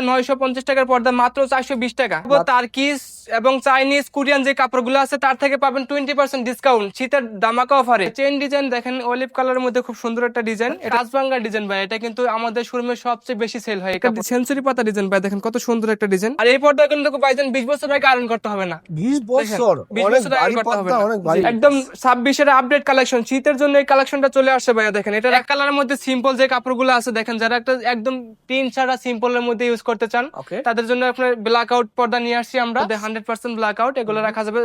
950 টাকার পর্দা মাত্র 420 টাকা। তার্কিস এবং চাইনিজ কোরিয়ান যে কাপড়গুলো আছে তার থেকে পাবেন 20% ডিসকাউন্ট শীতের দামাকা অফারে। চেন ডিজাইন দেখেন অলিভ কালারের মধ্যে খুব সুন্দর একটা ডিজাইন, কাজভাঙ্গা ডিজাইন ভাই। এটা কিন্তু আমাদের শোরুমে সবচেয়ে বেশি সেল হয়। এটা সেঞ্চুরি পাতা ডিজাইন ভাই, দেখেন কত সুন্দর একটা ডিজাইন। আর এই পর্দা কিন্তু ভাইজান 20 বছর আগে আয়রন করতে হবে না। 20 বছর, 20 অনেক বছর ভারী আয়রন করতে হবে পর্দা, না। অনেক ভারী। একদম 26 এর আপডেট কালেকশন, শীতের জন্য এই কালেকশনটা চলে আসছে ভাইয়া। দেখেন এটা এক কালারের মধ্যে সিম্পল যে কাপড়গুলো আছে, দেখেন যারা একটা একদম প্রিন্ট ছাড়া সিম্পলের মধ্যে ইউজ করতে চান তাদের জন্য আপনার ব্ল্যাক আউট পর্দা নিয়ে আসছি আমরা। 100% ব্ল্যাক আউট, এগুলো রাখা যাবে।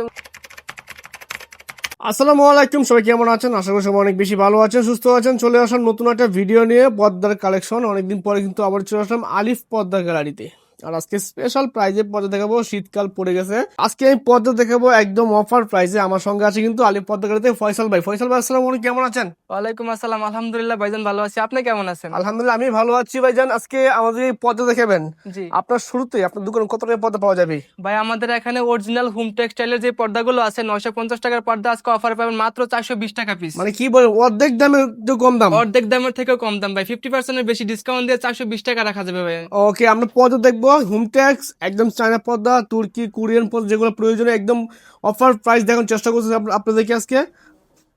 আসসালামু আলাইকুম, সবাই কেমন আছেন? আশা করি সবাই অনেক বেশি ভালো আছেন, সুস্থ আছেন। চলে আসেন নতুন একটা ভিডিও নিয়ে, পর্দার কালেকশন। অনেকদিন পরে কিন্তু আবার চলে আসলাম আলিফ পর্দা গ্যালারিতে। আর আজকে স্পেশাল প্রাইজে পর্দা দেখাবো, শীতকাল পড়ে গেছে। আজকে আমি পর্দা দেখাবো একদম অফার প্রাইসে। আমার সঙ্গে আছে কিন্তু আলিফ পর্দা গ্যালারিতে ফয়সাল ভাই। ফয়সাল ভাই আসসালামু আলাইকুম, কেমন আছেন? ওয়ালাইকুম আসসালাম, আলহামদুলিল্লাহ ভাইজান ভালো আছি। আপনি কেমন আছেন? আলহামদুলিল্লাহ আমি ভালো আছি ভাইজান। আজকে আমাদের এই পর্দা দেখাবেন, জি আপনার শুরুতে আপনার দোকানে কত টাকা পর্দা পাওয়া যাবে? ভাই, আমাদের এখানে অরিজিনাল হোম টেক্সটাইলের যে পর্দাগুলো আছে 950 টাকার পর্দা আজকে অফারে পাবেন মাত্র 420 টাকা পিস। মানে কি বলেন, অর্ধেক দামে তো কম দাম? অর্ধেক দামের থেকেও কম দাম ভাই, 50% এর বেশি ডিসকাউন্ট দিয়ে 420 টাকা রাখা যাবে ভাই। ওকে, আমরা পর্দা দেখবো হোম ট্যাক্স, একদম চায়না পর্দা, তুর্কি, কোরিয়ান পর্দা, যেগুলো প্রয়োজনীয় একদম অফার প্রাইস দেখার চেষ্টা করছি আপনাদেরকে। আজকে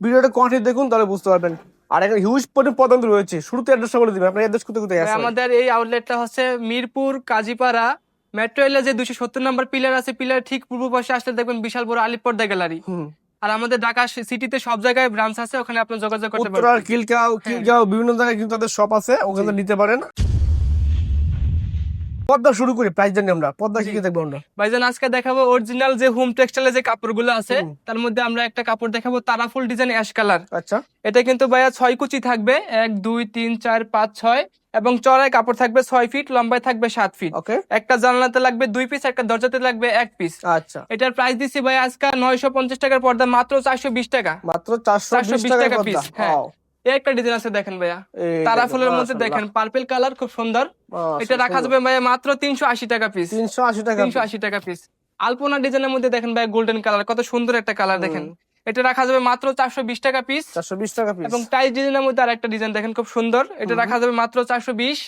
ভিডিওটা কন্টিনিউ দেখুন, তাহলে বুঝতে পারবেন। আর একটা হিউজ পর্দা রয়েছে। শুরুতে অ্যাড্রেসটা বলে দিবেন, আপনার অ্যাড্রেস কোথায় কোথায় ভাই, আছে? আমাদের এই আউটলেটটা হচ্ছে মিরপুর কাজীপাড়া মেট্রো রেলের যে 270 নম্বর পিলার আছে, পিলার ঠিক পূর্ব পাশে আসলে দেখবেন বিশাল বড় আলিফ পর্দা গ্যালারি। আর আমাদের ঢাকা সিটিতে সব জায়গায় ব্রাঞ্চ আছে, ওখানে আপনি যোগাযোগ করতে উত্তরা, পারবেন। খিলগাঁও বিভিন্ন জায়গায় কিন্তু তাদের শপ আছে, ওখানে নিতে পারেন। পর্দা শুরু করি, প্রাইস জানি আমরা। পর্দা কি কি দেখবো আমরা? ভাইজান আজকে দেখাবো অরিজিনাল যে হোম টেক্সটাইলের যে কাপড়গুলো আছে, তার মধ্যে আমরা একটা কাপড় দেখাবো তারাফুল ডিজাইন অ্যাশ কালার। আচ্ছা, এটা কিন্তু ভাইয়া 6 কুচি থাকবে, 1 2 3 4 5 6, এবং চড়াই কাপড় থাকবে 6 ফিট, লম্বায় থাকবে 7 ফিট। ওকে। একটা জানলাতে লাগবে 2 পিস, একটা দরজাতে লাগবে 1 পিস। আচ্ছা, এটার প্রাইস দিচ্ছি ভাই আজকে 950 টাকার পর্দা মাত্র 420 টাকা। মাত্র 420 টাকা পিস। পর্দা। হ্যাঁ, এই একটা ডিজাইন আছে দেখেন ভাইয়া, তারা ফুলের মধ্যে দেখেন পার্পল কালার, খুব সুন্দর। এটা রাখা যাবে ভাইয়া মাত্র 380 টাকা পিস। 380 টাকা। 380 টাকা পিস। আলপনা ডিজাইনের মধ্যে দেখেন ভাই গোল্ডেন কালার, কত সুন্দর একটা কালার দেখেন। এটা রাখা যাবে মাত্র 420 টাকা পিস। 420 টাকা পিস। এবং টাই ডিজাইনের মধ্যে আরেকটা ডিজাইন দেখেন খুব সুন্দর, এটা রাখা যাবে মাত্র 420।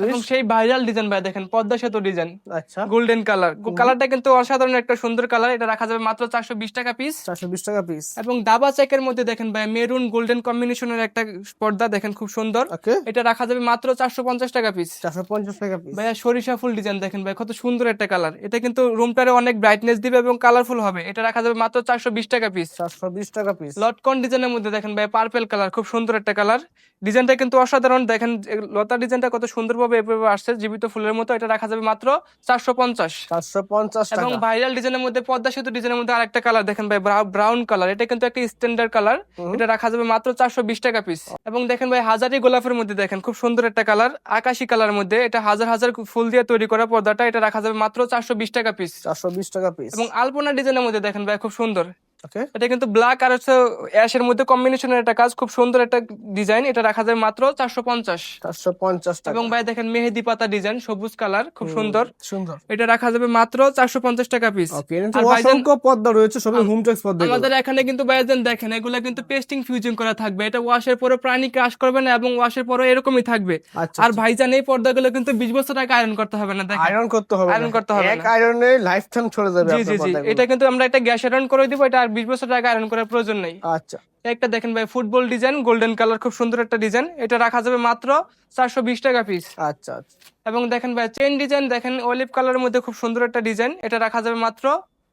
এবং সেই ভাইরাল ডিজাইন ভাই দেখেন পদ্মা সেতু ডিজাইন, আচ্ছা, গোল্ডেন কালার। কালারটা কিন্তু অসাধারণ একটা সুন্দর কালার। এটা রাখা যাবে মাত্র 420 টাকা পিস। 420 টাকা পিস। এবং দাবা চেকের মধ্যে দেখেন ভাই মেরুন গোল্ডেন কম্বিনেশনের একটা পর্দা দেখেন খুব সুন্দর। ওকে, এটা রাখা যাবে মাত্র 450 টাকা পিস। 450 টাকা পিস। ভাইয়া সরিষা ফুল ডিজাইন দেখেন ভাই, কত সুন্দর একটা কালার। এটা কিন্তু রুমটারে অনেক ব্রাইটনেস দিবে এবং কালারফুল হবে। এটা রাখা যাবে মাত্র 420 টাকা পিস। 420 টাকা পিস। লটকন ডিজাইনের মধ্যে দেখেন ভাই পার্পল কালার, খুব সুন্দর একটা কালার। ডিজাইনটা কিন্তু অসাধারণ দেখেন, লতা ডিজাইনটা কত সুন্দরভাবে এভাবে আসছে জীবিত ফুলের মতো। এটা রাখা যাবে মাত্র 450। 450 টাকা। এবং ভাইরাল ডিজাইনের মধ্যে পদ্মা সেতু ডিজাইনের মধ্যে আরেকটা কালার দেখেন ভাই, ব্রাউন কালার। এটা কিন্তু একটা স্ট্যান্ডার্ড কালার। এটা রাখা যাবে মাত্র 420 টাকা পিস। এবং দেখেন ভাই হাজারি গোলাপের মধ্যে দেখেন খুব সুন্দর একটা কালার, আকাশী কালার মধ্যে। এটা হাজার হাজার ফুল দিয়ে তৈরি করা পর্দাটা। এটা রাখা যাবে মাত্র 420 টাকা পিস। 420 টাকা পিস। এবং আলপনা ডিজাইনের মধ্যে দেখেন ভাই খুব সুন্দর, ওকে। এটা কিন্তু ব্ল্যাক আর হচ্ছে অ্যাশের মধ্যে কম্বিনেশনের একটা কাজ, খুব সুন্দর একটা ডিজাইন। এটা রাখা যায় মাত্র 450। 450 টাকা। এবং ভাই দেখেন মেহেদি পাতা ডিজাইন, সবুজ কালার, খুব সুন্দর। সুন্দর। এটা রাখা যাবে মাত্র 450 টাকা পিস। ওকে, এর তো অসংখ্য পর্দা রয়েছে, সবই হোম ট্যাক্স পর্দা। আমাদের এখানে কিন্তু ভাইজান দেখেন এগুলা কিন্তু পেস্টিং ফিউজিং করা থাকবে। এটা ওয়াশের পরে প্রাণী ক্রাশ করবে না এবং ওয়াশের পরে এরকমই থাকবে। আর ভাইজান এই পর্দাগুলো কিন্তু 20 বছর আগে আয়রন করতে হবে না। দেখেন আয়রন করতে হবে না, আয়রন করতে হবে এক না। আয়রনে লাইফ টাইম চলে যাবে জি আপনার জি জি, পর্দাগুলো। এটা কিন্তু আমরা একটা গ্যাস আয়রন করে দিব, এটা আর 20 বছর আগে আয়রন করার প্রয়োজন নেই। আচ্ছা, একটা দেখেন ভাই ফুটবল ডিজাইন, গোল্ডেন কালার, খুব সুন্দর একটা ডিজাইন। এটা রাখা যাবে মাত্র 420 টাকা পিস। আচ্ছা, আচ্ছা। এবং দেখেন ভাই চেন ডিজাইন দেখেন অলিভ কালারের মধ্যে খুব সুন্দর একটা ডিজাইন। এটা রাখা যাবে মাত্র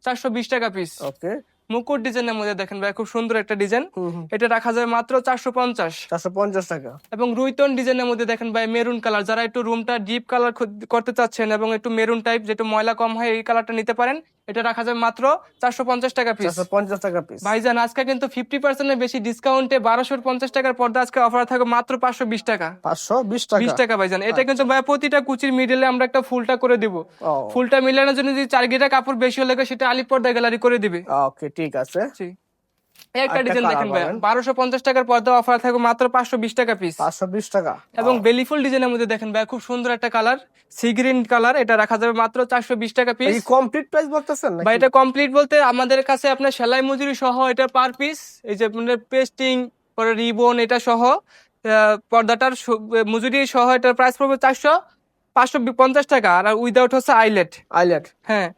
420 টাকা পিস। ওকে। মুকুট ডিজাইনের মধ্যে দেখেন ভাই খুব সুন্দর একটা ডিজাইন। এটা রাখা যাবে মাত্র 450। 450 টাকা। এবং রুইতন ডিজাইনের মধ্যে দেখেন ভাই মেরুন কালার, যারা একটু রুমটা ডিপ কালার করতে চাচ্ছেন এবং একটু মেরুন টাইপ যেটা ময়লা কম হয়, এই কালারটা নিতে পারেন। এটা রাখা যাবে মাত্র 450 টাকা পিস। 450 টাকা পিস। ভাইজান আজকে কিন্তু 50% এর বেশি ডিসকাউন্টে 1250 টাকার পর্দা আজকে অফার থাকবে মাত্র 520 টাকা। 520 টাকা। 20 টাকা ভাইজান। এটা কিন্তু ভাই প্রতিটা কুচির মিডলে আমরা একটা ফুলটা করে দিব। ফুলটা মিলানোর জন্য যদি 4 গিটা কাপড় বেশি হলে সেটা আলিপ পর্দা গ্যালারি করে দিবে। ওকে, ঠিক আছে। একটা ডিজাইন দেখেন ভাই 1250 টাকার পর্দা অফার থাকবে মাত্র 520 টাকা পিস। 520 টাকা। এবং বেলিফুল ডিজাইনের মধ্যে দেখেন ভাই খুব সুন্দর একটা কালার, সি গ্রিন কালার। এটা রাখা যাবে মাত্র 420 টাকা পিস। এই কমপ্লিট প্রাইস বলতেছেন নাকি? ভাই এটা কমপ্লিট বলতে আমাদের কাছে আপনার সেলাই মজুরি সহ এটা পার পিস, এই যে আপনার পেস্টিং পরে রিবন এটা সহ পর্দাটার মজুরি সহ এটার প্রাইস পড়বে 400। 550 টাকা। আর উইদাউট হচ্ছে আইলেট। আইলেট। হ্যাঁ,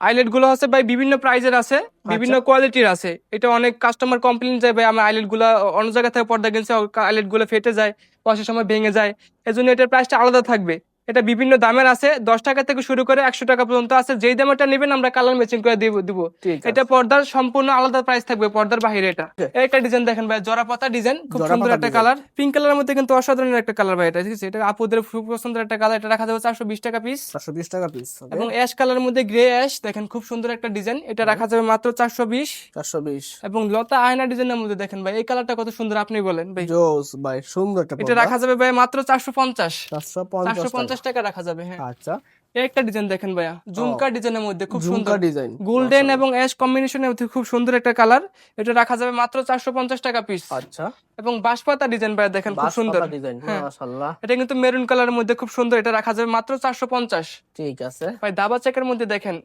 আইলেট গুলো হচ্ছে ভাই বিভিন্ন প্রাইজের আছে, বিভিন্ন কোয়ালিটির আছে। এটা অনেক কাস্টমার কমপ্লেন যায় ভাই আমার আইলেট গুলা অন্য জায়গা থেকে পর্দা কিনছে, আইলেট গুলো ফেটে যায়, বসার সময় ভেঙে যায়, এজন্য এটার প্রাইসটা আলাদা থাকবে। এটা বিভিন্ন দামের আছে, 10 টাকা থেকে শুরু করে 100 টাকা পর্যন্ত আছে। যেই দামেরটা নেবেন আমরা কালার ম্যাচিং করে দিব। ঠিক আছে। এটা পর্দার সম্পূর্ণ আলাদা প্রাইস থাকবে, পর্দার বাইরে। এটা একটা ডিজাইন দেখেন ভাই, জরা পাতা ডিজাইন, খুব সুন্দর একটা কালার, পিঙ্ক কালারের মধ্যে কিন্তু অসাধারণ একটা কালার ভাই এটা, ঠিক আছে? এটা আপুদের খুব পছন্দের একটা কালার। এটা রাখা যাবে 420 টাকা পিস। 420 টাকা পিস। এবং অ্যাশ কালারের মধ্যে গ্রে অ্যাশ দেখেন, খুব সুন্দর একটা ডিজাইন। এটা রাখা যাবে মাত্র 420। 420। এবং লতা আয়না ডিজাইনের মধ্যে দেখেন ভাই, এই কালারটা কত সুন্দর, আপনি বলেন ভাই। জোস ভাই, সুন্দর একটা এটা রাখা যাবে ভাই মাত্র 450। 450 টাকা রাখা যাবে। হ্যাঁ, আচ্ছা। এই একটা ডিজাইন দেখেন ভাইয়া, ঝুমকা ডিজাইনের মধ্যে খুব সুন্দর ডিজাইন, গোল্ডেন এবং অ্যাশ কম্বিনেশনের মধ্যে খুব সুন্দর একটা কালার। এটা রাখা যাবে মাত্র 450 টাকা পিস। আচ্ছা। এবং বাঁশপাতা ডিজাইন ভাইয়া দেখেন, খুব সুন্দর ডিজাইন, হ্যাঁ, মাশাআল্লাহ। এটা কিন্তু মেরুন কালারের মধ্যে খুব সুন্দর। এটা রাখা যাবে মাত্র 450। ঠিক আছে ভাই দাবা চেকের মধ্যে দেখেন,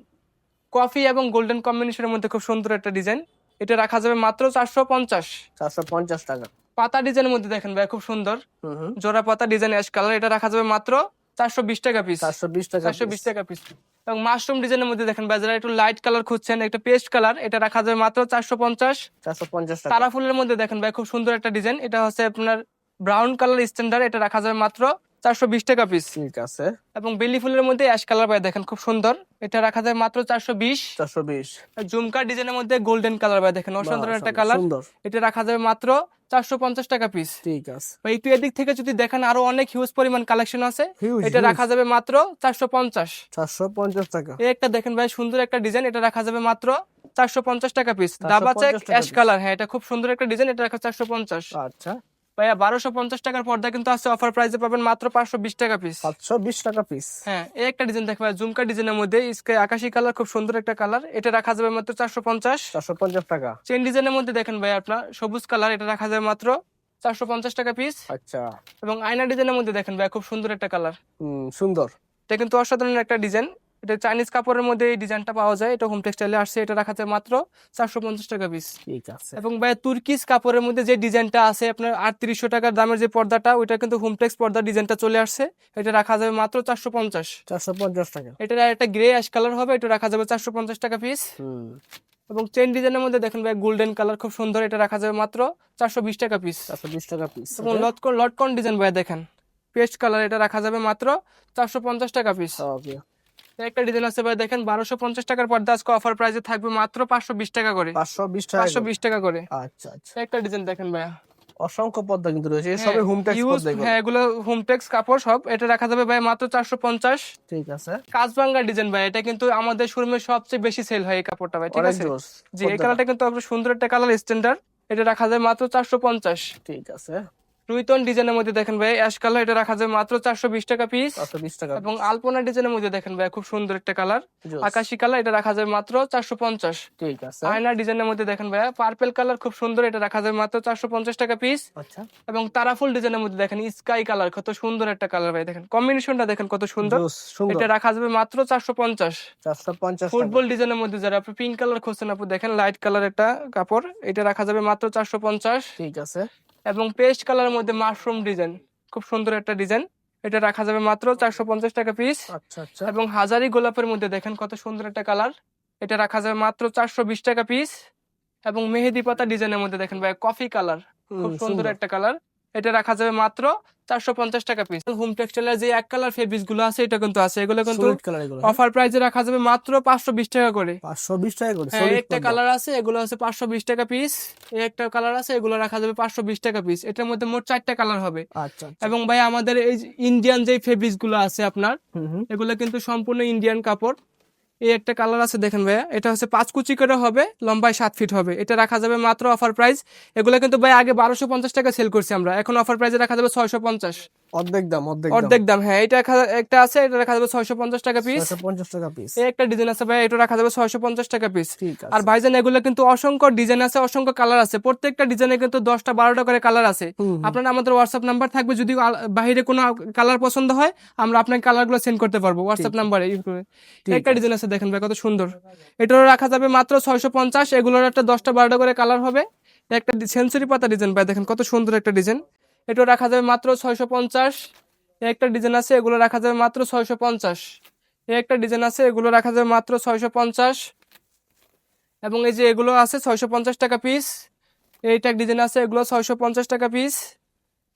কফি এবং গোল্ডেন কম্বিনেশনের মধ্যে খুব সুন্দর একটা ডিজাইন। এটা রাখা যাবে মাত্র 450। 450 টাকা। পাতা ডিজাইনের মধ্যে দেখেন ভাই, খুব সুন্দর জোড়া পাতা ডিজাইন অ্যাশ কালার। এটা রাখা যাবে মাত্র 420 টাকা পিস। 420 টাকা। 420 টাকা পিস। এবং মাশরুম ডিজাইনের মধ্যে দেখেন ভাই, যারা একটু লাইট কালার খুঁজছেন, একটা পেস্ট কালার, এটা রাখা যাবে মাত্র 450। 450 টাকা। তারা ফুলের মধ্যে দেখেন ভাই, খুব সুন্দর একটা ডিজাইন। এটা হচ্ছে আপনার ব্রাউন কালার স্ট্যান্ডার্ড। এটা রাখা যাবে মাত্র 420 টাকা পিস। ঠিক আছে। এবং বেলি ফুলের মধ্যে অ্যাশ কালার ভাই দেখেন, খুব সুন্দর। এটা রাখা যাবে মাত্র 420। 420। ঝুমকা ডিজাইনের মধ্যে গোল্ডেন কালার ভাই দেখেন, অসাধারণ একটা কালার। সুন্দর। এটা রাখা যাবে মাত্র 450 টাকা পিস। ঠিক আছে ভাই একটু এদিক থেকে যদি দেখেন, আরো অনেক হিউজ পরিমাণ কালেকশন আছে। Huge, এটা huge। রাখা যাবে মাত্র 450। 450 টাকা। এই একটা দেখেন ভাই, সুন্দর একটা ডিজাইন। এটা রাখা যাবে মাত্র 450 টাকা পিস। 450 দাবা চেক টাকা অ্যাশ piece। কালার, হ্যাঁ এটা খুব সুন্দর একটা ডিজাইন। এটা রাখা 450। আচ্ছা। ভাইয়া 1250 টাকার পর্দা কিন্তু আছে, অফার প্রাইসে পাবেন মাত্র 520 টাকা পিস। 720 টাকা পিস। হ্যাঁ, এই একটা ডিজাইন দেখবেন ঝুমকা ডিজাইনের মধ্যে স্কাই আকাশী কালার, খুব সুন্দর একটা কালার। এটা রাখা যাবে মাত্র 450। 450 টাকা। চেন ডিজাইনের মধ্যে দেখেন ভাই আপনার সবুজ কালার। এটা রাখা যাবে মাত্র 450 টাকা পিস। আচ্ছা। এবং আয়না ডিজাইনের মধ্যে দেখেন ভাই, খুব সুন্দর একটা কালার। সুন্দর। এটা কিন্তু অসাধারণ একটা ডিজাইন। এটা চাইনিজ কাপড়ের মধ্যে এই ডিজাইনটা পাওয়া যায়। এটা হোম টেক্সটাইলে আসছে। এটা রাখা যায় মাত্র 450 টাকা পিস। ঠিক আছে। এবং ভাই তুর্কিশ কাপড়ের মধ্যে যে ডিজাইনটা আছে আপনার 3800 টাকার দামের যে পর্দাটা, ওইটা কিন্তু হোমটেক্স পর্দা ডিজাইনটা চলে আসছে। এটা রাখা যাবে মাত্র 450। 450 টাকা। এটা একটা গ্রে অ্যাশ কালার হবে। এটা রাখা যাবে 450 টাকা পিস। এবং চেন ডিজাইনের মধ্যে দেখেন ভাই গোল্ডেন কালার, খুব সুন্দর। এটা রাখা যাবে মাত্র 420 টাকা পিস। 420 টাকা পিস। এবং লটকন ডিজাইন ভাই দেখেন, পেস্ট কালার। এটা রাখা যাবে মাত্র 450 টাকা পিস। ওকে। একটা ডিজাইন আছে ভাই দেখেন, 1250 টাকার পর্দা আজকে অফার প্রাইসে থাকবে মাত্র 520 টাকা করে। 520 টাকা। 520 টাকা করে। আচ্ছা আচ্ছা। একটা ডিজাইন দেখেন ভাইয়া, অসংখ্য পর্দা কিন্তু রয়েছে, সবে হোমটেক্স পর্দা এগুলো। হ্যাঁ এগুলো হোমটেক্স কাপড় সব। এটা রাখা যাবে ভাই মাত্র 450। ঠিক আছে। কাজবাঙ্গা ডিজাইন ভাই, এটা কিন্তু আমাদের শোরুমে সবচেয়ে বেশি সেল হয় এই কাপড়টা ভাই, ঠিক অনেক আছে? জোস জি, এই কালারটা কিন্তু আপনার সুন্দর একটা কালার স্ট্যান্ডার্ড। এটা রাখা যায় মাত্র 450। ঠিক আছে। রুইতন ডিজাইনের মধ্যে দেখেন ভাই অ্যাশ কালার। এটা রাখা যায় মাত্র 420 টাকা পিস। 420 টাকা। এবং আলপনা ডিজাইনের মধ্যে দেখেন ভাই, খুব সুন্দর একটা কালার আকাশী কালার। এটা রাখা যায় মাত্র 450। ঠিক আছে। আয়না ডিজাইনের মধ্যে দেখেন ভাই পার্পল কালার, খুব সুন্দর। এটা রাখা যায় মাত্র 450 টাকা পিস। আচ্ছা। এবং তারাফুল ডিজাইনের মধ্যে দেখেন স্কাই কালার, কত সুন্দর একটা কালার ভাই দেখেন, কম্বিনেশনটা দেখেন কত সুন্দর। এটা রাখা যাবে মাত্র 450। 450 ফুটবল ডিজাইনের মধ্যে যারা আপনি পিঙ্ক কালার খুঁজছেন, আপনি দেখেন লাইট কালার একটা কাপড়। এটা রাখা যাবে মাত্র 450। ঠিক আছে। এবং পেস্ট কালারের মধ্যে মাশরুম ডিজাইন, খুব সুন্দর একটা ডিজাইন। এটা রাখা যাবে মাত্র 450 টাকা পিস। আচ্ছা আচ্ছা। এবং হাজারি গোলাপের মধ্যে দেখেন কত সুন্দর একটা কালার। এটা রাখা যাবে মাত্র 420 টাকা পিস। এবং মেহেদি পাতা ডিজাইনের মধ্যে দেখেন ভাই কফি কালার, খুব সুন্দর একটা কালার। এটা রাখা যাবে মাত্র 450 টাকা পিস। হোম টেক্সটাইলের যে এক কালার ফেব্রিক্স গুলো আছে, এটা কিন্তু আছে। এগুলো কিন্তু অফার প্রাইসে রাখা যাবে মাত্র 520 টাকা করে। 520 টাকা করে। হ্যাঁ, একটা কালার আছে, এগুলো আছে 520 টাকা পিস। এই একটা কালার আছে, এগুলো রাখা যাবে 520 টাকা পিস। এটার মধ্যে মোট 4টা কালার হবে। আচ্ছা। এবং ভাই আমাদের এই ইন্ডিয়ান যে ফেব্রিক্স গুলো আছে আপনার, এগুলো কিন্তু সম্পূর্ণ ইন্ডিয়ান কাপড়। এই একটা কালার আছে দেখেন ভাইয়া, এটা হচ্ছে 5 কুচি করে হবে, লম্বায় 7 ফিট হবে। এটা রাখা যাবে মাত্র অফার প্রাইস। এগুলো কিন্তু ভাই আগে 1250 টাকা সেল করছি আমরা, এখন অফার প্রাইসে রাখা যাবে 650। অর্ধেক দাম। অর্ধেক দাম, হ্যাঁ। এটা একটা আছে, এটা রাখা যাবে 650 টাকা পিস। 650 টাকা পিস। এই একটা ডিজাইন আছে ভাই, এটা রাখা যাবে 650 টাকা পিস। ঠিক আছে। আর ভাইজান এগুলো কিন্তু অসংখ্য ডিজাইন আছে, অসংখ্য কালার আছে। প্রত্যেকটা ডিজাইনে কিন্তু 10টা 12টা করে কালার আছে। আপনার আমাদের হোয়াটসঅ্যাপ নাম্বার থাকবে, যদি বাইরে কোনো কালার পছন্দ হয় আমরা আপনাকে কালারগুলো সেন্ড করতে পারবো হোয়াটসঅ্যাপ নাম্বারে। একটা ডিজাইন আছে দেখেন ভাই কত সুন্দর। এটারও রাখা যাবে মাত্র 650। এগুলোর একটা 10টা 12টা করে কালার হবে। একটা সেঞ্চুরি পাতা ডিজাইন ভাই দেখেন কত সুন্দর একটা ডিজাইন। এটা রাখা যাবে মাত্র 650। একটা ডিজাইন আছে, এগুলো রাখা যাবে মাত্র 650। একটা ডিজাইন আছে, এগুলো রাখা যাবে মাত্র 650। এবং এই যে এগুলো আছে 650 টাকা পিস। এইটা ডিজাইন আছে, এগুলো 650 টাকা পিস।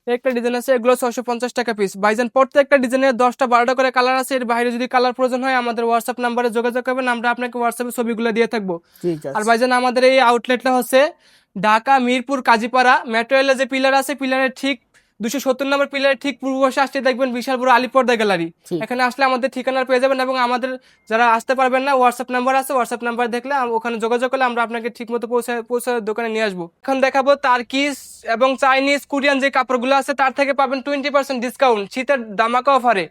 একটা ডিজাইন আছে, এগুলো 650 টাকা পিস। ভাইজান প্রত্যেকটা ডিজাইনের 10টা 12টা করে কালার আছে। এর বাইরে যদি কালার প্রয়োজন হয় আমাদের হোয়াটসঅ্যাপ নাম্বারে যোগাযোগ করবেন, আমরা আপনাকে হোয়াটসঅ্যাপে ছবিগুলো দিয়ে থাকবো। ঠিক আর আছে। ভাইজান আমাদের এই আউটলেটটা হচ্ছে ঢাকা মিরপুর কাজীপাড়া মেট্রো রেলের যে পিলার আছে, পিলারের ঠিক 270 নম্বর পিলারের ঠিক পূর্ব পাশে আসতে দেখবেন বিশাল বড় আলিপর্দা গ্যালারি। ঠিক। এখানে আসলে আমাদের ঠিকানা পেয়ে যাবেন। এবং আমাদের যারা আসতে পারবেন না, হোয়াটসঅ্যাপ নাম্বার আছে, হোয়াটসঅ্যাপ নাম্বার দেখলে ওখানে যোগাযোগ করলে আমরা আপনাকে ঠিক মতো পৌঁছে দোকানে নিয়ে আসবো। এখন দেখাবো তার্কিস এবং চাইনিজ কোরিয়ান যে কাপড়গুলো আছে তার থেকে পাবেন 20% ডিসকাউন্ট শীতের দামাকা অফারে।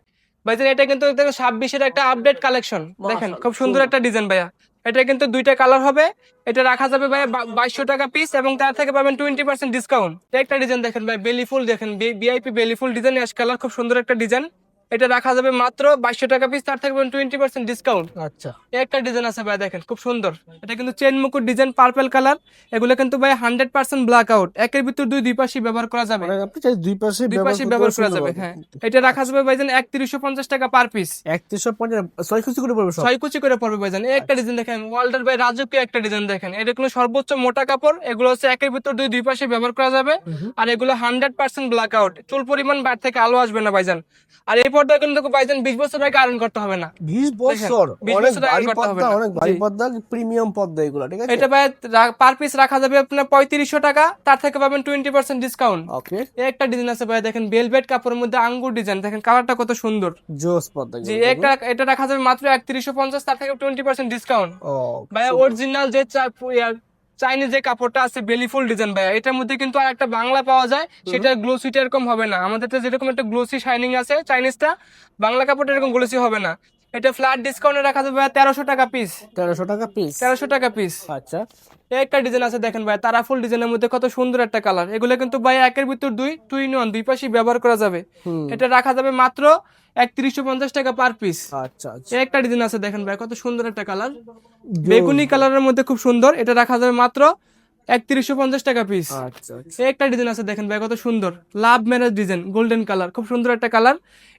ভাইজান এটা কিন্তু 26-এর একটা আপডেট কালেকশন। দেখেন খুব সুন্দর একটা ডিজাইন ভাইয়া। এটা কিন্তু দুইটা কালার হবে। এটা রাখা যাবে ভাই 2200 টাকা পিস এবং তার থেকে পাবেন 20% ডিসকাউন্ট। একটা ডিজাইন দেখেন ভাই, বেলিফুল দেখেন, VIP Beliphool design, ash colour, খুব সুন্দর একটা ডিজাইন। এটা রাখা যাবে মাত্র 2200 টাকা পিস, তার থেকে পাবেন 20% ডিসকাউন্ট। আচ্ছা, একটা ডিজাইন আছে ভাই, দেখেন খুব সুন্দর। এটা কিন্তু চেন মুকুট ডিজাইন, পার্পল কালার। এগুলো কিন্তু ভাই 100% ব্ল্যাক আউট। একের ভিতর দুই পাশে ব্যবহার করা যাবে, মানে আপনি চাই দুই পাশে দুই পাশে ব্যবহার করা যাবে। হ্যাঁ, এটা রাখা যাবে ভাইজান 3150 টাকা পার পিস। 3150 6 কুচি করে পড়বে সব। 6 কুচি করে পড়বে ভাইজান। এই একটা ডিজাইন দেখেন, ওয়াল্ডার ভাই রাজকীয় একটা ডিজাইন দেখেন। এটা কোনো সর্বোচ্চ মোটা কাপড়। এগুলো হচ্ছে একের ভিতর দুই পাশে ব্যবহার করা যাবে। আর এগুলো 100% ব্ল্যাক আউট। চুল পরিমাণ বাইরে থেকে আলো আসবে না ভাইজান। আর এই পর্দা কিন্তু ভাইজান 20 বছর আগে আয়রন করতে হবে না। 20 বছর, 20 অনেক বছর ভারী আয়রন করতে হবে পর্দা, না। অনেক ভারী জি। পর্দা, প্রিমিয়াম পর্দা এগুলো, ঠিক আছে। এটা ভাই পার পিস রাখা যাবে আপনার 3500 টাকা, তার থেকে পাবেন 20% ডিসকাউন্ট। ওকে, এই একটা ডিজাইন আছে ভাই, দেখেন ভেলভেট কাপড়ের মধ্যে আঙ্গুর ডিজাইন, দেখেন কালারটা কত সুন্দর। জোস পর্দা জি, এগুলো। এটা রাখা যাবে মাত্র 3150, তার থেকে 20% ডিসকাউন্ট। ও ভাইয়া অরিজিনাল যে চাইনিজ যে কাপড়টা আছে বেলিফুল ডিজাইন ভাইয়া, এটার মধ্যে কিন্তু আর একটা বাংলা পাওয়া যায়, সেটা গ্লোসিটা এরকম হবে না। আমাদেরটা যেরকম একটা গ্লোসি শাইনিং আছে চাইনিজটা, বাংলা কাপড়টা এরকম গ্লোসি হবে না। এটা ফ্ল্যাট ডিসকাউন্টে রাখা যাবে ভাইয়া 1300 টাকা পিস। 1300 টাকা পিস। 1300 টাকা পিস। আচ্ছা, একটা ডিজাইন আছে দেখেন ভাই, তারাফুল ডিজাইনের মধ্যে কত সুন্দর একটা কালার। এগুলো কিন্তু ভাই একের ভিতর টু ইন ওয়ান, দুই পাশে ব্যবহার করা যাবে। এটা রাখা যাবে মাত্র 3150 টাকা পার পিস। আচ্ছা, আচ্ছা। একটা ডিজাইন আছে দেখেন ভাই, কত সুন্দর একটা কালার, বেগুনি কালারের মধ্যে খুব সুন্দর। এটা রাখা যাবে মাত্র 3150 টাকা পিস। আচ্ছা, আচ্ছা। একটা ডিজাইন আছে দেখেন ভাই, কত সুন্দর, love marriage design, golden colour, খুব সুন্দর একটা কালার।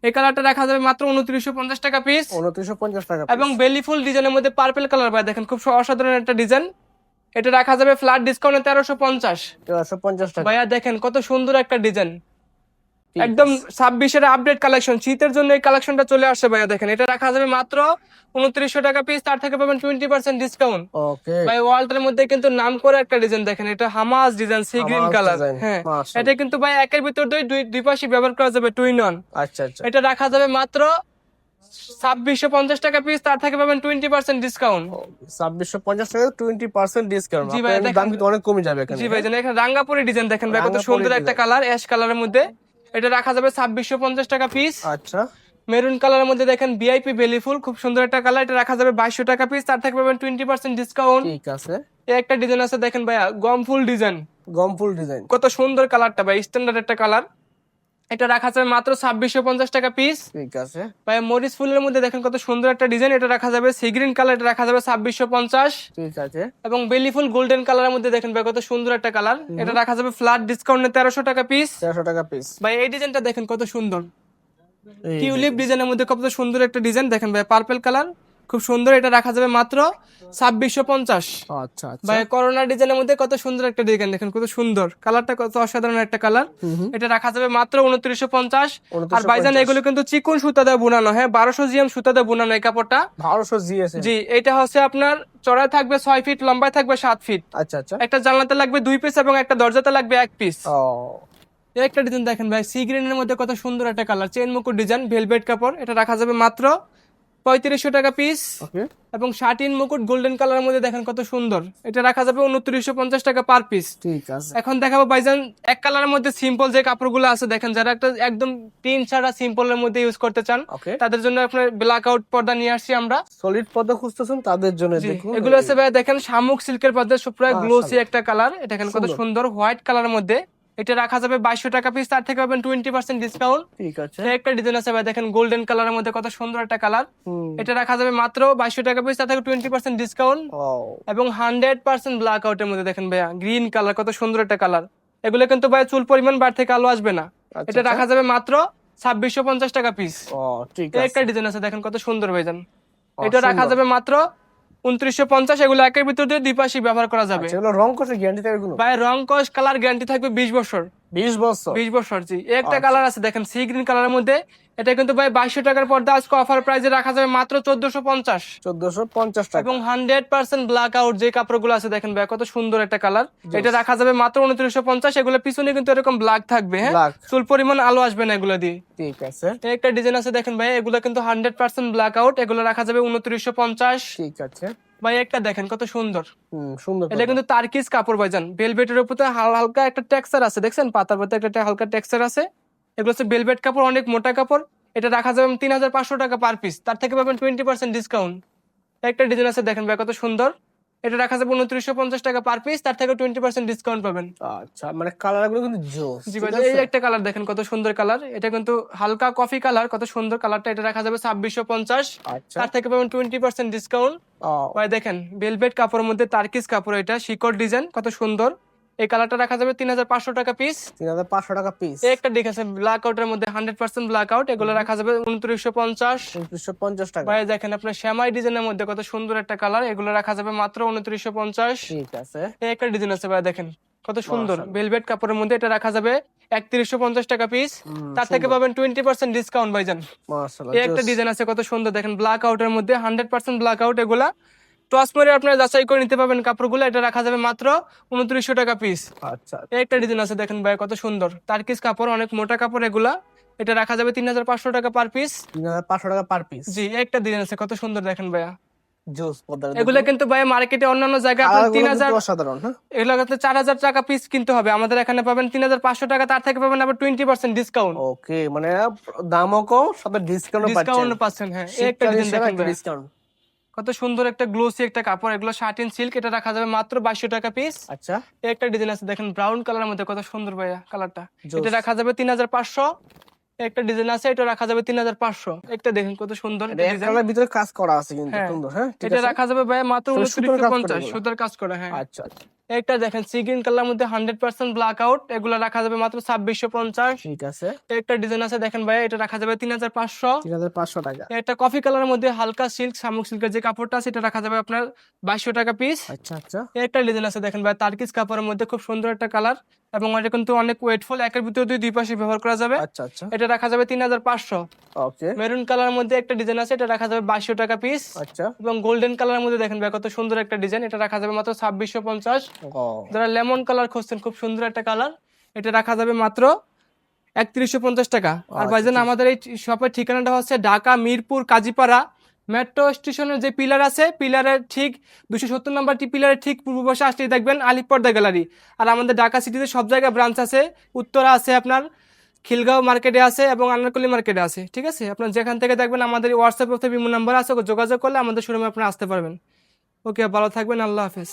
এই কালারটা রাখা যাবে মাত্র 2950 টাকা পিস। 2950 টাকা এবং বেলিফুল ডিজাইনের মধ্যে পার্পল কালার ভাই, দেখেন খুব অসাধারণ একটা ডিজাইন। এটা রাখা যাবে ফ্ল্যাট ডিসকাউন্টে 1350। 1350 টাকা। ভাইয়া দেখেন কত সুন্দর একটা ডিজাইন, একদম 26-এর আপডেট কালেকশন। শীতের জন্য এই কালেকশনটা চলে আসছে ভাইয়া। দেখেন এটা রাখা যাবে মাত্র 2900 টাকা পিস, তার থেকে পাবেন 20% ডিসকাউন্ট। ওকে, ভাই ওয়ালটার মধ্যে কিন্তু নাম করে একটা ডিজাইন দেখেন, এটা Hamas design, sea green Hamas colour. Design, হ্যাঁ, মাশাআল্লাহ। এটা কিন্তু ভাই একের ভিতর দুই পাশে ব্যবহার করা যাবে, টু ইন ওয়ান। আচ্ছা, আচ্ছা। এটা রাখা যাবে মাত্র 2650 টাকা পিস, তার থেকে পাবেন 20% ডিসকাউন্ট। 2650 টাকা 20% ডিসকাউন্ট। জি ভাই, আপনার দেখেন। দাম কিন্তু অনেক কমে যাবে এখানে। জি ভাই, এখানে রাঙ্গাপুরি ডিজাইন দেখেন ভাই, কত রাঙ্গাপুরি সুন্দর একটা ডিজাইন। কালার, অ্যাশ কালারের মধ্যে। এটা রাখা যাবে 2650 টাকা পিস। আচ্ছা, মেরুন কালারের মধ্যে দেখেন ভিআইপি বেলিফুল, খুব সুন্দর একটা কালার। এটা রাখা যাবে 2200 টাকা পিস, তার থেকে পাবেন 20% ডিসকাউন্ট। ঠিক আছে। একটা ডিজাইন আছে দেখেন ভাইয়া, গম ফুল ডিজাইন, গমফুল ডিজাইন। কত সুন্দর কালারটা ভাই, স্ট্যান্ডার্ড একটা কালার। এটা রাখা যাবে মাত্র 2650 টাকা পিস। ঠিক আছে। ভাই মরিচ ফুলের মধ্যে দেখেন কত সুন্দর একটা ডিজাইন। এটা রাখা যাবে সি গ্রিন কালার, এটা রাখা যাবে 2650। ঠিক আছে। এবং বেলিফুল গোল্ডেন কালারের মধ্যে দেখেন ভাই কত সুন্দর একটা কালার। এটা রাখা যাবে ফ্ল্যাট ডিসকাউন্টে 1300 টাকা পিস। 1300 টাকা পিস। ভাই এই ডিজাইনটা দেখেন কত সুন্দর, এই টিউলিপ ডিজাইনের মধ্যে কত সুন্দর একটা ডিজাইন দেখেন ভাই, পার্পল কালার, খুব সুন্দর। এটা রাখা যাবে মাত্র 2650। আচ্ছা, আচ্ছা। ভাই করোনা ডিজাইনের মধ্যে কত সুন্দর একটা ডিজাইন দেখেন, কত সুন্দর কালারটা, কত অসাধারণ একটা কালার। এটা রাখা যাবে মাত্র 2950। আর ভাইজান এগুলো কিন্তু চিকন সুতা দিয়ে বুনানো, হ্যাঁ 1200 জিএম সুতা দিয়ে বুনানো এই কাপড়টা। 1200 জিএসএম। জি, এটা হচ্ছে আপনার চড়াই থাকবে 6 ফিট, লম্বায় থাকবে 7 ফিট। আচ্ছা, আচ্ছা। একটা জানলাতে লাগবে 2 পিস এবং একটা দরজাতে লাগবে 1 পিস। ও একটা ডিজাইন দেখেন ভাই, সি গ্রিনের মধ্যে কত সুন্দর একটা কালার, চেন মুকুট ডিজাইন, ভেলভেট কাপড়। এটা রাখা যাবে মাত্র 3500 টাকা পিস। ওকে, এবং শাটিন মুকুট গোল্ডেন কালারের মধ্যে দেখেন কত সুন্দর। এটা রাখা যাবে 2950 টাকা পার পিস। ঠিক আছে। এখন দেখাবো ভাইজান এক কালারের মধ্যে সিম্পল যে কাপড়গুলো আছে, দেখেন যারা একটা একদম প্রিন্ট ছাড়া সিম্পলের মধ্যে ইউজ করতে চান, ওকে, তাদের জন্য আপনার ব্ল্যাক আউট পর্দা নিয়ে আসছি আমরা। সলিড পর্দা খুঁজতেছেন তাদের জন্য জি, দেখুন এগুলো আছে ভাই, দেখেন শামুক সিল্কের পর্দা, সব প্রায় গ্লোসি একটা কালার। এটা দেখেন কত সুন্দর। সুন্দর হোয়াইট কালারের মধ্যে। এটা রাখা যাবে 2200 টাকা পিস, তার থেকে পাবেন 20% ডিসকাউন্ট। ঠিক আছে। একটা ডিজাইন আছে ভাই, দেখেন গোল্ডেন কালারের মধ্যে কত সুন্দর একটা কালার। এটা রাখা যাবে মাত্র 2200 টাকা পিস, তার থেকে 20% ডিসকাউন্ট। ও এবং 100% ব্ল্যাক আউটের মধ্যে দেখেন ভাইয়া, গ্রিন কালার, কত সুন্দর একটা কালার। এগুলো কিন্তু ভাই চুল পরিমাণ বার থেকে আলো আসবে না। আচ্ছা, এটা রাখা যাবে মাত্র 2650 টাকা পিস। ও ঠিক একটা আছে। ডিজাইন আছে দেখেন কত সুন্দর ভাইজান, ও, এটা রাখা সুন্দর। যাবে মাত্র 2950। এগুলো একের ভিতর দিয়ে দুই পাশে ব্যবহার করা যাবে। আচ্ছা, এগুলো রং কষে গ্যারান্টি থাকবে কোনো? ভাই রং কস কালার গ্যারান্টি থাকবে 20 বছর। 20 বছর? 20 বছর, জি। একটা আচ্ছা। কালার আছে দেখেন সি গ্রিন কালারের মধ্যে, এটা কিন্তু ভাই 2200 টাকার পর্দা আজকে অফার প্রাইসে রাখা যাবে মাত্র 1450। 1450 টাকা। এবং 100% ব্ল্যাক আউট যে কাপড়গুলো আছে দেখেন ভাই কত সুন্দর একটা কালার, Yes. এটা রাখা যাবে মাত্র 2950। এগুলো পিছনে কিন্তু এরকম ব্ল্যাক থাকবে, হ্যাঁ, Black। চুল পরিমাণ আলো আসবে না এগুলো দিয়ে। ঠিক আছে। একটা ডিজাইন আছে দেখেন ভাই, এগুলো কিন্তু 100% ব্ল্যাক আউট, এগুলো রাখা যাবে 2950। ঠিক আছে। ভাই একটা দেখেন কত সুন্দর, সুন্দর। এটা কিন্তু তার্কিস কাপড় ভাইজান, ভেলভেটের উপরে হালকা একটা টেক্সচার আছে, দেখছেন পাতার পাতা একটা হালকা টেক্সচার আছে। এগুলো হচ্ছে ভেলভেট কাপড়, অনেক মোটা কাপড়। এটা রাখা যাবে 3500 টাকা পার পিস, তার থেকে পাবেন 20% ডিসকাউন্ট। একটা ডিজাইন আছে দেখেন ভাই কত সুন্দর, এটা রাখা যাবে 2950 টাকা পার পিস, তার থেকে 20% ডিসকাউন্ট পাবেন। আচ্ছা, মানে কালার গুলো কিন্তু জোস। জি ভাই, এই একটা কালার দেখেন কত সুন্দর কালার, এটা কিন্তু হালকা কফি কালার, কত সুন্দর কালারটা। এটা রাখা যাবে 2650, আচ্ছা। তার থেকে পাবেন 20% ডিসকাউন্ট। ও, ভাই দেখেন ভেলভেট কাপড়ের মধ্যে তার্কিস কাপড়, এটা শিকড় ডিজাইন কত সুন্দর। এই কালারটা রাখা যাবে 3500 টাকা পিস। 3500 টাকা পিস। একটা দেখেছে ব্ল্যাক আউটের মধ্যে 100% ব্ল্যাক আউট, এগুলো রাখা যাবে 2950। 2950 টাকা। ভাই দেখেন আপনার শ্যামাই ডিজাইনের মধ্যে কত সুন্দর একটা কালার, এগুলো রাখা যাবে মাত্র 2950। ঠিক আছে। একটা ডিজাইন আছে ভাই দেখেন কত সুন্দর, মাশাআল্লাহ। ভেলভেট কাপড়ের মধ্যে, এটা রাখা যাবে 3150 টাকা পিস, তার থেকে সুন্দর। পাবেন 20% ডিসকাউন্ট ভাইজান। মাশাআল্লাহ। এই একটা ডিজাইন আছে কত সুন্দর দেখেন, ব্ল্যাক আউটের মধ্যে 100% ব্ল্যাক আউট, এগুলা টস করে আপনারা যাচাই করে নিতে পারবেন কাপড়গুলো, এটা রাখা যাবে মাত্র 2900 টাকা পিস। আচ্ছা। এই একটা ডিজাইন আছে দেখেন ভাই কত সুন্দর, তার্কিস কাপড়, অনেক মোটা কাপড় এগুলা, এটা রাখা যাবে 3500 টাকা পার পিস। 3500 টাকা পার পিস। জি, একটা ডিজাইন আছে কত সুন্দর দেখেন ভাইয়া, জোস পদ্মার। এগুলা কিন্তু ভাই মার্কেটে অন্যান্য জায়গায় কালার আপনার 3000, অসাধারণ। হ্যাঁ, এগুলা কিন্তু 4000 টাকা পিস কিনতে হবে, আমাদের এখানে পাবেন 3500 টাকা, তার থেকে পাবেন আবার 20% ডিসকাউন্ট। ওকে, মানে দামও কম, সাথে ডিসকাউন্টও পাচ্ছেন। ডিসকাউন্ট পাচ্ছেন, হ্যাঁ। এই একটা ডিজাইন দেখেন ভাই, ডিসকাউন্ট। কত সুন্দর একটা গ্লোসি একটা কাপড়, এগুলো শার্টিন সিল্ক, এটা রাখা যাবে মাত্র 2200 টাকা পিস। আচ্ছা। এই একটা ডিজাইন আছে দেখেন ব্রাউন কালারের মধ্যে কত সুন্দর ভাইয়া কালারটা, জোস। এটা রাখা যাবে 3500। একটা ডিজাইন আছে, এটা রাখা যাবে 3500। একটা দেখেন কত সুন্দর এটা ডিজাইন, কালার ভিতরে কাজ করা আছে কিন্তু হ্যাঁ। সুন্দর। হ্যাঁ, ঠিক এটা আছে। রাখা যাবে ভাই মাত্র তো সুতোর কাজ করা 2950, এগুলা? সুতার কাজ করা, হ্যাঁ। আচ্ছা আচ্ছা। একটা দেখেন সি গ্রিন কালার মধ্যে 100% ব্ল্যাক আউট, এগুলো রাখা যাবে মাত্র 2650। ঠিক আছে। একটা ডিজাইন আছে দেখেন ভাই, এটা রাখা যাবে 3500। 3500 টাকা। একটা কফি কালারের মধ্যে হালকা সিল্ক, শামুক সিল্কের যে কাপড়টা আছে, এটা রাখা যাবে আপনার 2200 টাকা পিস। আচ্ছা আচ্ছা। একটা ডিজাইন আছে দেখেন ভাই, তার্কিস কাপড়ের মধ্যে খুব সুন্দর একটা কালার, এবং এটা কিন্তু অনেক ওয়েটফুল, একের ভিতরে দুই পাশে ব্যবহার করা যাবে। আচ্ছা আচ্ছা। এটা রাখা যাবে 3500। ওকে। মেরুন কালারের মধ্যে একটা ডিজাইন আছে, এটা রাখা যাবে 2200 টাকা পিস। আচ্ছা। এবং গোল্ডেন কালারের মধ্যে দেখেন ভাই কত সুন্দর একটা ডিজাইন, এটা রাখা যাবে মাত্র 2650। ও, যারা লেমন কালার খুঁজছেন, খুব সুন্দর একটা কালার, এটা রাখা যাবে মাত্র 3150 টাকা। আর আচ্ছা, ভাইজান ঠিক। আমাদের এই শপের ঠিকানাটা হচ্ছে ঢাকা মিরপুর কাজীপাড়া মেট্রো স্টেশনের যে পিলার আছে, পিলারের ঠিক 270 নাম্বারটি পিলারের ঠিক পূর্ব পাশে আসলেই দেখবেন আলিফ পর্দা গ্যালারি। আর আমাদের ঢাকা সিটিতে সব জায়গায় ব্রাঞ্চ আছে, উত্তরা আছে আপনার, খিলগাঁও মার্কেটে আছে, এবং আনারকলি মার্কেটে আছে। ঠিক আছে, আপনার যেখান থেকে দেখবেন আমাদের হোয়াটসঅ্যাপ অথবা ইমো নাম্বার আছে, যোগাযোগ করলে আমাদের শোরুমে আপনারা আসতে পারবেন। ওকে, ভালো থাকবেন, আল্লাহ হাফেজ।